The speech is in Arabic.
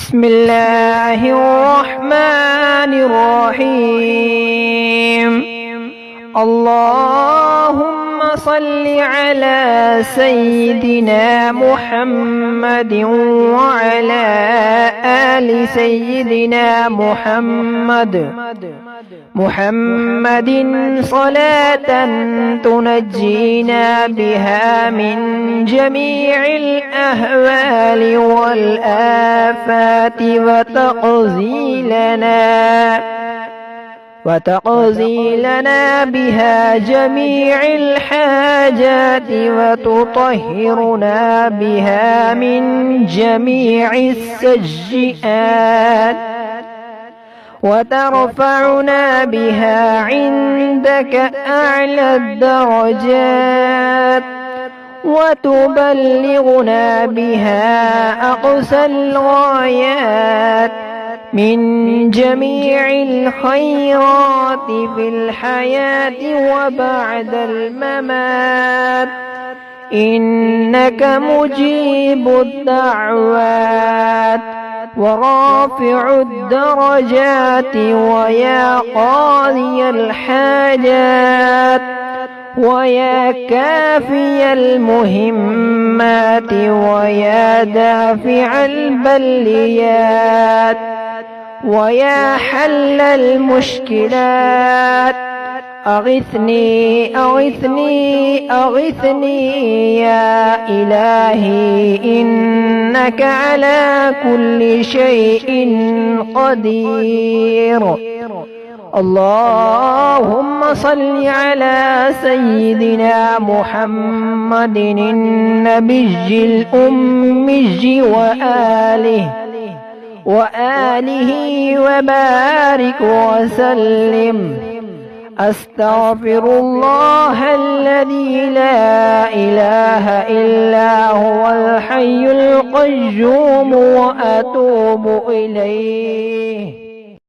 بسم الله الرحمن الرحيم. اللهم صل على سيدنا محمد وعلى آل سيدنا محمد صلاة تنجينا بها من جميع الأهوال والآفات وتقضي لنا بها جميع الحاجات وتطهرنا بها من جميع السيئات وترفعنا بها عندك أعلى الدرجات وتبلغنا بها أقصى الغايات من جميع الخيرات في الحياة وبعد الممات، إنك مجيب الدعوات ورافع الدرجات ويا قاضي الحاجات ويا كافي المهمات ويا دافع البليات ويا حل المشكلات. أغثني أغثني أغثني يا إلهي، إنك على كل شيء قدير. اللهم صل على سيدنا محمد النبي الأمي وآله وبارك وسلم. أستغفر الله الذي لا إله إلا هو الحي القيوم وأتوب إليه.